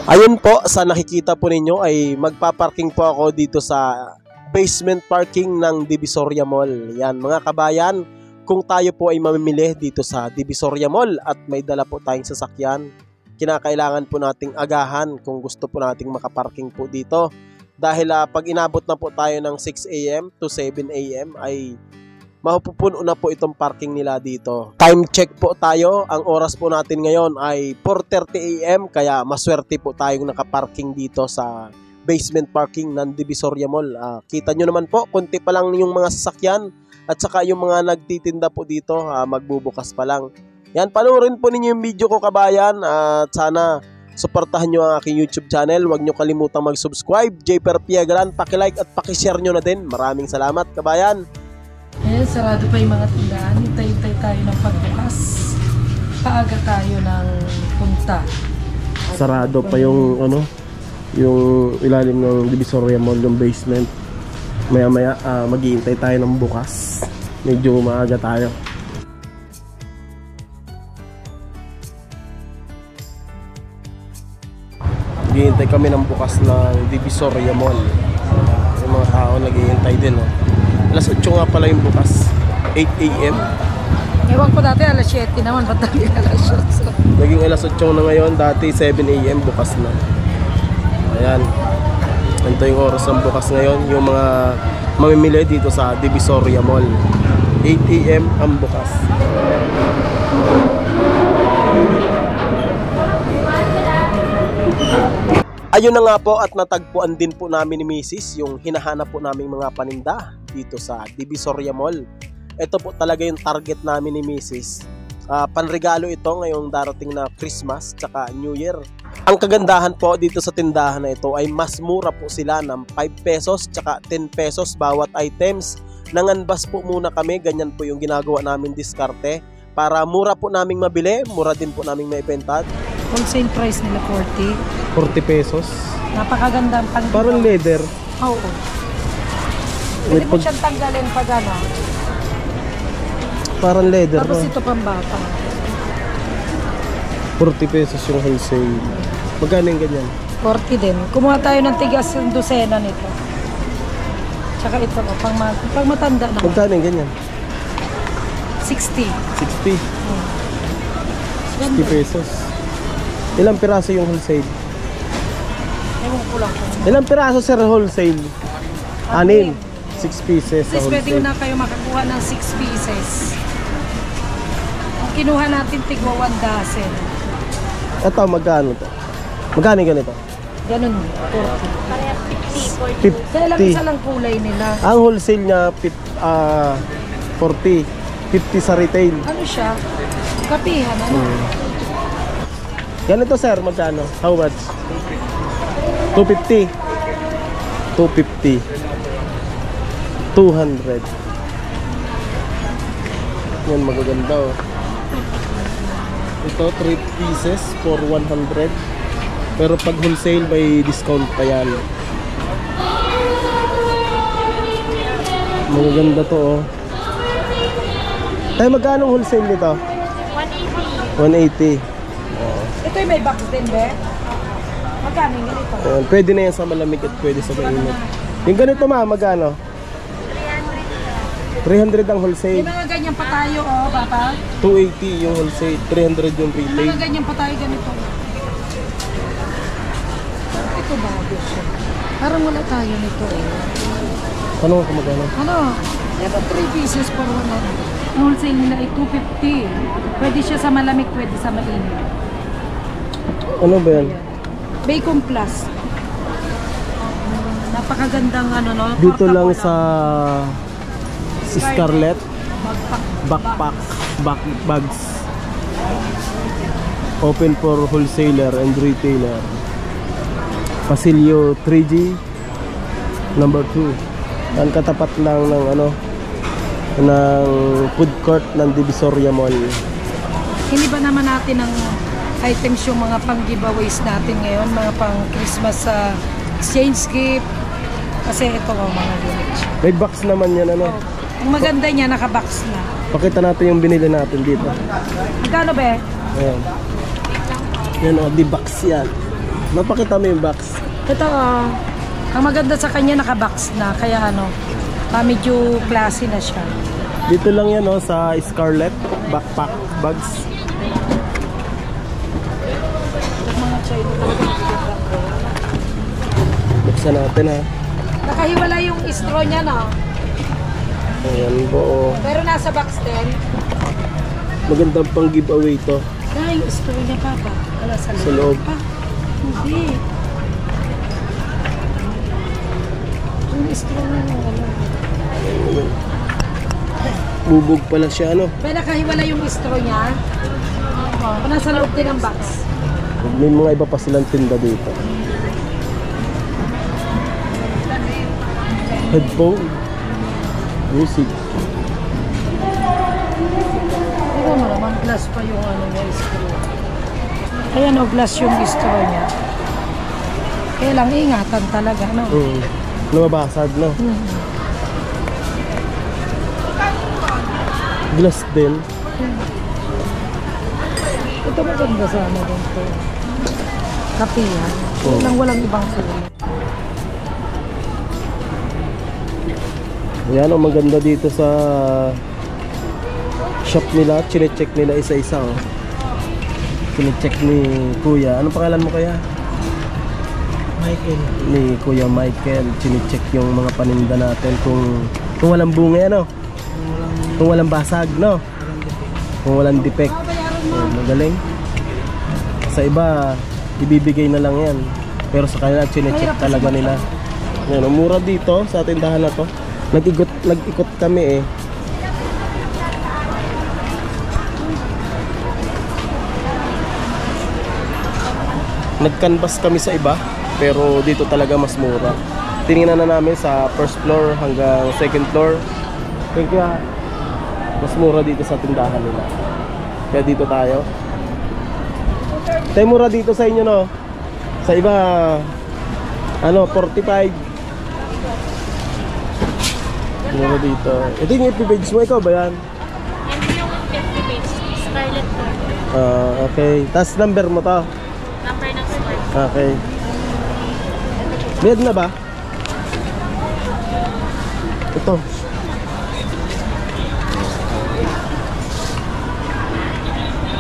Ayun po, sa nakikita po ninyo ay magpaparking po ako dito sa basement parking ng Divisoria Mall. Yan mga kabayan, kung tayo po ay mamimili dito sa Divisoria Mall at may dala po tayong sasakyan, kinakailangan po nating agahan kung gusto po nating makaparking po dito. Dahil pag inabot na po tayo ng 6 AM to 7 AM ay mapupuno na po itong parking nila dito. Time check po tayo. Ang oras po natin ngayon ay 4:30 AM kaya maswerte po tayong nakaparking dito sa basement parking ng Divisoria Mall. Kita nyo naman po, konti pa lang yung mga sasakyan at saka yung mga nagtitinda po dito, magbubukas pa lang. Yan, panoorin po ninyo yung video ko kabayan at sana suportahan nyo ang aking YouTube channel. Huwag nyo kalimutang mag-subscribe. Jper Piagalan, pakilike at pakishare nyo na din. Maraming salamat kabayan. Ayan, sarado pa yung mga tindahan. Hintay-hintay tayo ng pagbukas. Paaga tayo ng punta. Sarado pa yung yung ilalim ng Divisoria Mall, yung basement. Maya-maya mag-iintay tayo ng bukas. Medyo maaga tayo. Mag-iintay kami ng bukas ng Divisoria Mall. Yung mga tao nag-iintay din. Alas 8 nga pala yung bukas. 8 AM. Ewan ko dati alas 7 naman. Ba't dati alas 8? Naging alas 8 na ngayon. Dati 7 AM bukas na. Ayan. Ito yung oras ng bukas ngayon. Yung mga mamimili dito sa Divisoria Mall. 8 AM ang bukas. Ayun na nga po at natagpuan din po namin ni Mrs. yung hinahanap po naming mga paninda dito sa Divisoria Mall. Ito po talaga yung target namin ni Mrs. Panregalo ito ngayong darating na Christmas tsaka New Year. Ang kagandahan po dito sa tindahan na ito ay mas mura po sila ng 5 pesos tsaka 10 pesos bawat items. Nanganbas po muna kami, ganyan po yung ginagawa namin diskarte. Para mura po naming mabili, mura din po naming maibenta. Wholesale price nila 40 pesos. Napakaganda ang pang. Parang leather. Oo. Pwede mo siyang tanggalin pag ano. Parang leather. Tapos ito pang bata. 40 pesos yung wholesale. Magkano yung ganyan? 40 din. Kumuha tayo ng tigas ng dosena nito. Tsaka ito pang matanda naman. Magkano yung ganyan? 60. 60? 60 pesos. Ilang piraso yung wholesale? Ewan ko lang. Ilang piraso sir wholesale? 6 pieces sa Please, pwede wholesale. na kayo makakuha ng 6 pieces. Ang kinuha natin tigwa 1 dozen. Ito, magkano to? Magkano yung ganito? Ganun, 40. 50. Kaya lang isa lang kulay nila. Ang wholesale niya 40. 50 sa retail. Ano siya? Kapihan, ano? Ganito sir, magkano? How much? 250. 250. 200. Yan, magaganda oh. Ito, 3 pieces for 100. Pero pag wholesale, may discount pa yan. Magaganda to oh. Ay, magkano wholesale nito? 180. 180. Ito yung may box din, be? Magkano yung ganito? Pwede na yan sa malamig at pwede sa mainit. Yung ganito magkano? 300 ang wholesale. Yung mga ganyan pa tayo, oh, papa. 280 yung wholesale, 300 yung Yung retail. mga ganyan pa tayo ganito. Ito bago siya. Parang wala tayo nito, eh. Ano kung magkano? Ano? Ito 3 pieces for 100. Ang wholesale nila ay 250. Pwede siya sa malamig, pwede sa mainit. Ano ba yan? Bacon plus. Napakagandang ano, no? Dito lang sa Scarlett Backpack. bags. Open for wholesaler and retailer. Pasilyo 3G number 2. Ang katapat lang ng ng food court ng Divisoria Mall. Hindi ba naman natin ang items yung mga pang giveaways natin ngayon, mga pang Christmas exchange gift. Kasi ito mga unit. May box naman yan Ang maganda niya, naka-box na. Pakita natin yung binili natin dito. Magkano ba? Ayan. Yan di box yan. Mapakita mo yung box. Ito, ang maganda sa kanya naka-box na, kaya medyo classy na siya. Dito lang yan sa Scarlett backpack bags. Mga China talaga. Buksan natin ha. Nakahiwala yung straw niya na. Ayan po. Pero nasa box din. Magandang pang giveaway to. Yung straw niya pa ba? Wala sa loob. Sa loob. Hindi. Yung straw niya wala. Bubog pala siya Pero nakahiwala yung straw niya. Nasa loob din ng box. May mga iba pa silang tinda dito. Headphone. Music. Tignan mo naman, glass pa yung niya, straw. Ayan glass yung straw niya. Kaya lang ingatan talaga, Lumabasag, Glass din. Ito maganda sa dito. Kapihan. Walang ibang kulay. Yan maganda dito sa shop nila. Chine-check nila isa-isa Chine-check ni Kuya. Anong pangalan mo kaya? Michael. Ni Kuya Michael. Chine-check yung mga paninda natin kung walang bunga kung walang basag kung walang defect. Magaling. Sa iba ibibigay na lang yan, pero sa kanila chine-check talaga nila. Yan, mura dito sa tindahan na to. Nag-ikot kami Nag-canvas kami sa iba, pero dito talaga mas mura. Tiningnan na namin sa first floor hanggang second floor. Kaya mas mura dito sa tindahan nila. Kaya dito tayo. Tayo mura dito sa inyo Sa iba 45. Mura dito. Ito yung FB page mo, ikaw ba yan? Yan yung FB page, Scarlett po. Okay. Tapos number mo to? Number ng store. Okay. Bayad na ba? Ito.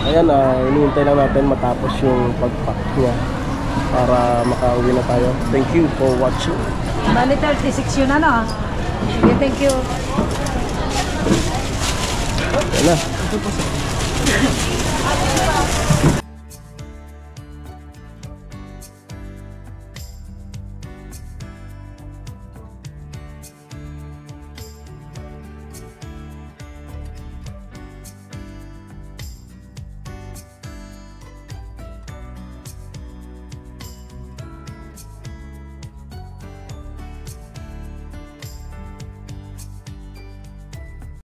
Ayan, hinihintay lang natin matapos yung pag-pack niya para makauwi na tayo. Thank you for watching. Bali 36 yun Sige, thank you. Ayan na.